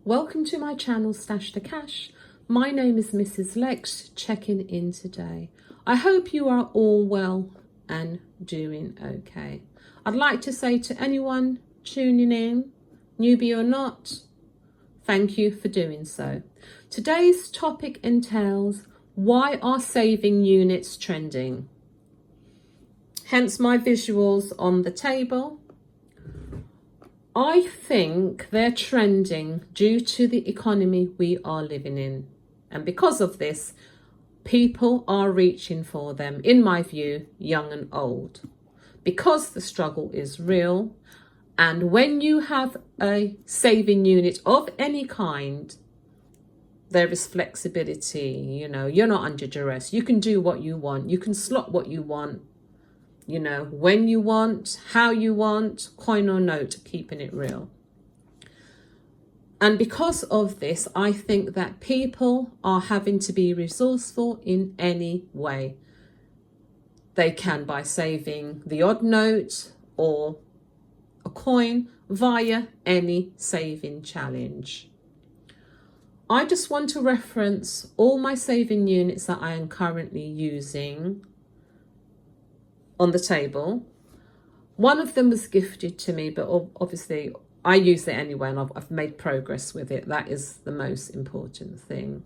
Welcome to my channel Stash the Cash. My name is Mrs. Lex, checking in today. I hope you are all well and doing okay. I'd like to say to anyone tuning in, newbie or not, thank you for doing so. Today's topic entails why are saving units trending? Hence my visuals on the table. I think they're trending due to the economy we are living in. And because of this, people are reaching for them, in my view, young and old. Because the struggle is real. And when you have a saving unit of any kind, there is flexibility. You know, you're not under duress. You can do what you want. You can slot what you want. You know, when you want, how you want, coin or note, keeping it real. And because of this, I think that people are having to be resourceful in any way they can by saving the odd note or a coin via any saving challenge. I just want to reference all my saving units that I am currently using on the table. One of them was gifted to me, but obviously I use it anyway, and I've made progress with it. That is the most important thing.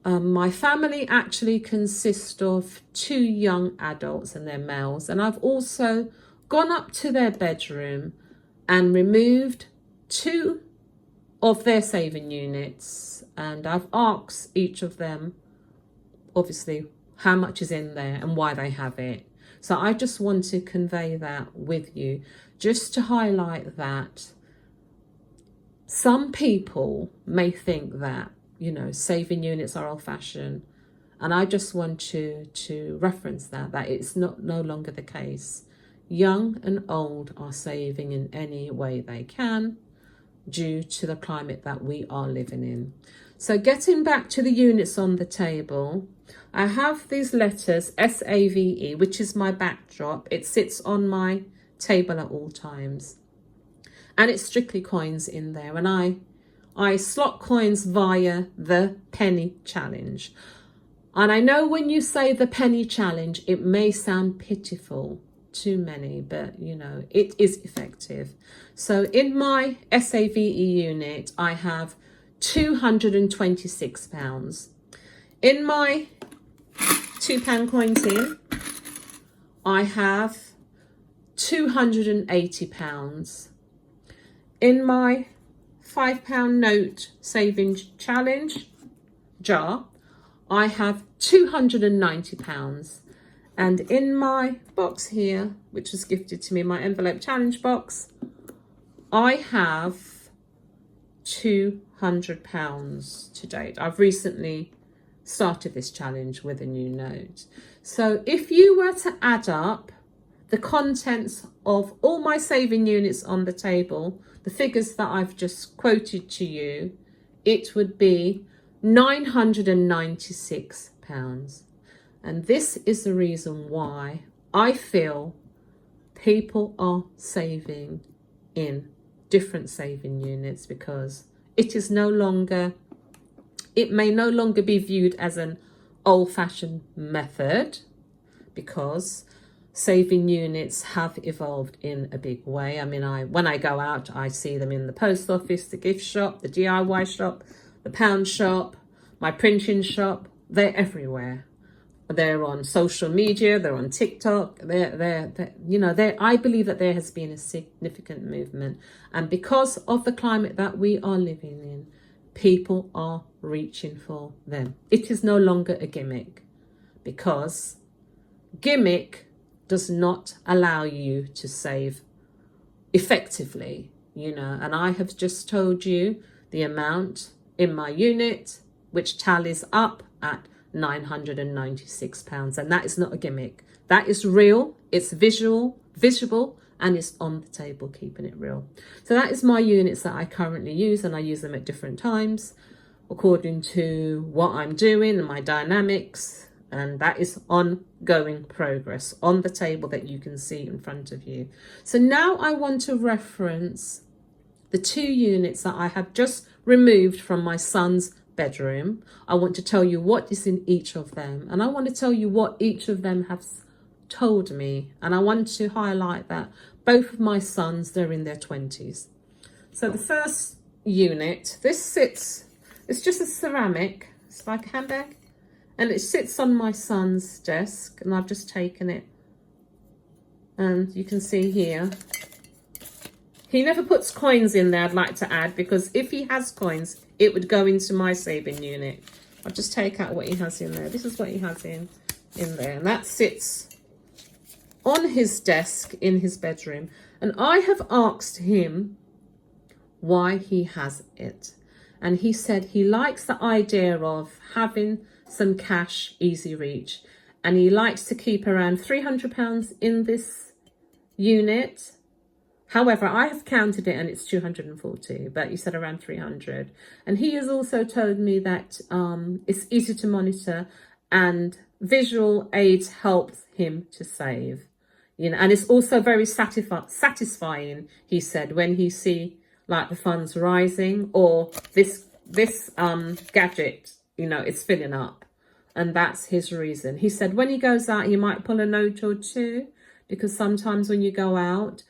My family actually consists of 2 young adults and they're males, and I've also gone up to their bedroom and removed 2 of their saving units, and I've asked each of them obviously how much is in there and why they have it. So I just want to convey that with you, just to highlight that some people may think that, you know, saving units are old-fashioned. And I just want to reference that it's no longer the case. Young and old are saving in any way they can due to the climate that we are living in. So getting back to the units on the table, I have these letters SAVE, which is my backdrop. It sits on my table at all times. And it's strictly coins in there. And I slot coins via the penny challenge. And I know when you say the penny challenge, it may sound pitiful to many, but you know, it is effective. So in my SAVE unit, I have £226. In my £2 coin tin, I have £280. In my £5 note saving challenge jar, I have £290. And in my box here, which was gifted to me, my envelope challenge box, I have £200 to date. I've recently started this challenge with a new note. So if you were to add up the contents of all my saving units on the table, the figures that I've just quoted to you, it would be £996. And this is the reason why I feel people are saving in different saving units, because it may no longer be viewed as an old-fashioned method, because saving units have evolved in a big way. I mean, when I go out, I see them in the post office, the gift shop, the DIY shop, the pound shop, my printing shop. They're everywhere. They're on social media, they're on TikTok, I believe that there has been a significant movement. And because of the climate that we are living in, people are reaching for them. It is no longer a gimmick, because gimmick does not allow you to save effectively, you know. And I have just told you the amount in my unit, which tallies up at £996, and that is not a gimmick. That is real, it's visible, and it's on the table, keeping it real. So that is my units that I currently use, and I use them at different times according to what I'm doing and my dynamics, and that is ongoing progress on the table that you can see in front of you. So now I want to reference the 2 units that I have just removed from my son's bedroom. I want to tell you what is in each of them, and I want to tell you what each of them has told me. And I want to highlight that both of my sons, they're in their 20s. So the first unit, it's just a ceramic, it's like a handbag, and it sits on my son's desk, and I've just taken it, and you can see here, he never puts coins in there, I'd like to add, because if he has coins, it would go into my saving unit. I'll just take out what he has in there. This is what he has in there, and that sits on his desk in his bedroom. And I have asked him why he has it, and he said he likes the idea of having some cash easy reach, and he likes to keep around £300 in this unit. However, I have counted it and it's 240, but he said around 300. And he has also told me that it's easy to monitor and visual aids help him to save. You know, and it's also very satisfying, he said, when he see like the funds rising, or this gadget, you know, it's filling up. And that's his reason. He said when he goes out, he might pull a note or two, because sometimes when you go out,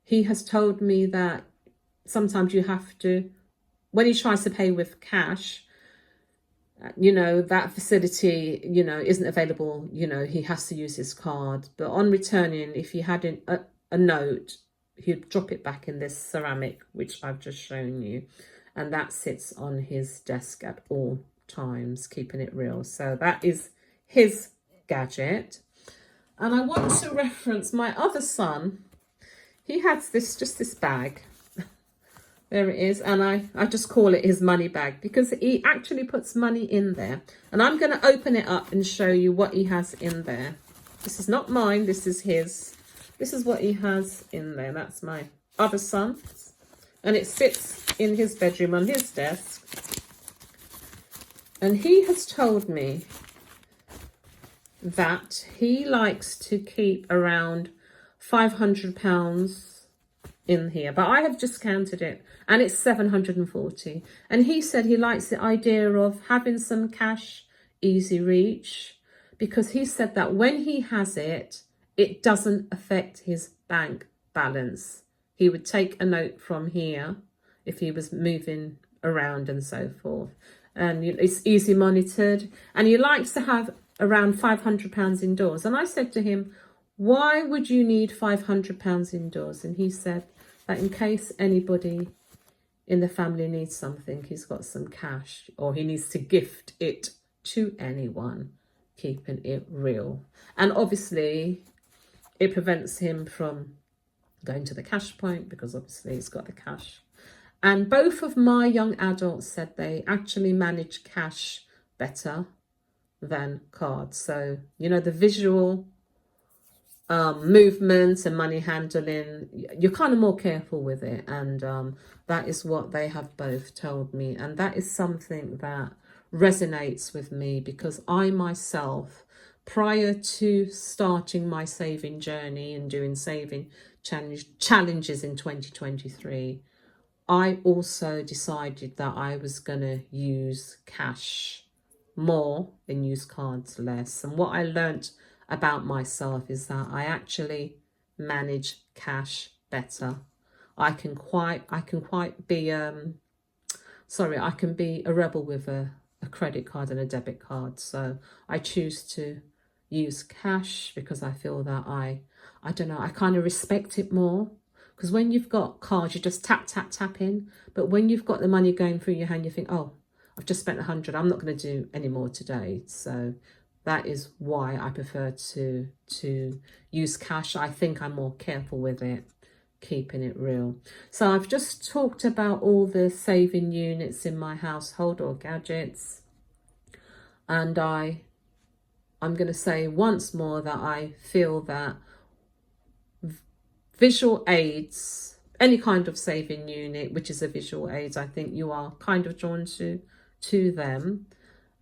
he has told me that sometimes you have to, when he tries to pay with cash, you know, that facility, you know, isn't available. You know, he has to use his card. But on returning, if he had a note, he'd drop it back in this ceramic, which I've just shown you. And that sits on his desk at all times, keeping it real. So that is his gadget. And I want to reference my other son. He has just this bag. There it is. And I just call it his money bag, because he actually puts money in there. And I'm going to open it up and show you what he has in there. This is not mine. This is his. This is what he has in there. That's my other son. And it sits in his bedroom on his desk. And he has told me that he likes to keep around £500 in here, but I have just counted it and it's 740. And he said he likes the idea of having some cash easy reach, because he said that when he has it, it doesn't affect his bank balance. He would take a note from here if he was moving around and so forth, and it's easy monitored. And he likes to have around £500 indoors. And I said to him, why would you need £500 indoors? And he said that in case anybody in the family needs something, he's got some cash, or he needs to gift it to anyone, keeping it real. And obviously it prevents him from going to the cash point, because obviously he's got the cash. And both of my young adults said they actually manage cash better than cards. So, you know, the visual movements and money handling, you're kind of more careful with it. And that is what they have both told me. And that is something that resonates with me, because I myself, prior to starting my saving journey and doing saving challenges in 2023, I also decided that I was going to use cash more and use cards less. And what I learned about myself is that I actually manage cash better. I can be I can be a rebel with a credit card and a debit card. So I choose to use cash because I feel that I don't know, I kind of respect it more. Because when you've got cards, you just tap, tap, tap in. But when you've got the money going through your hand, you think, oh, I've just spent 100. I'm not going to do any more today. So that is why I prefer to use cash. I think I'm more careful with it, keeping it real. So I've just talked about all the saving units in my household, or gadgets. And I'm going to say once more that I feel that visual aids, any kind of saving unit which is a visual aid, I think you are kind of drawn to them.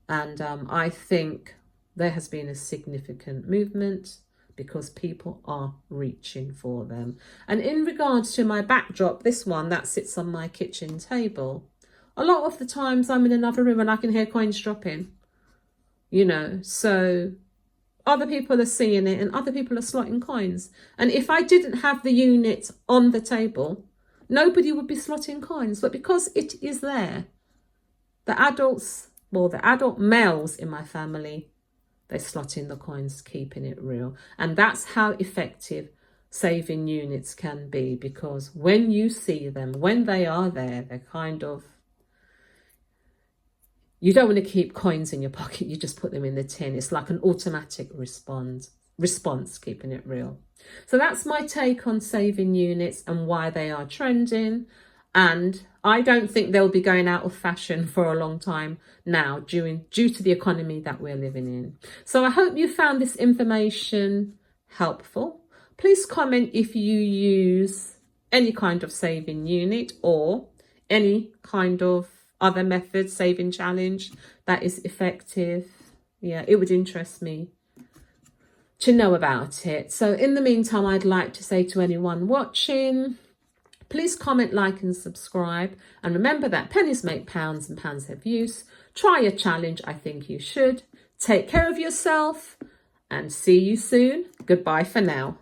And I think there has been a significant movement because people are reaching for them. And in regards to my backdrop, this one that sits on my kitchen table, a lot of the times I'm in another room and I can hear coins dropping, you know, so other people are seeing it and other people are slotting coins. And if I didn't have the unit on the table, nobody would be slotting coins. But because it is there, the adult males in my family, they slot in the coins, keeping it real. And that's how effective saving units can be, because when you see them, when they are there, they're kind of, you don't want to keep coins in your pocket, you just put them in the tin. It's like an automatic response, keeping it real. So that's my take on saving units and why they are trending. And I don't think they'll be going out of fashion for a long time now due to the economy that we're living in. So I hope you found this information helpful. Please comment if you use any kind of saving unit or any kind of other method, saving challenge that is effective. Yeah, it would interest me to know about it. So in the meantime, I'd like to say to anyone watching, please comment, like and subscribe. And remember that pennies make pounds and pounds have use. Try a challenge. I think you should. Take care of yourself and see you soon. Goodbye for now.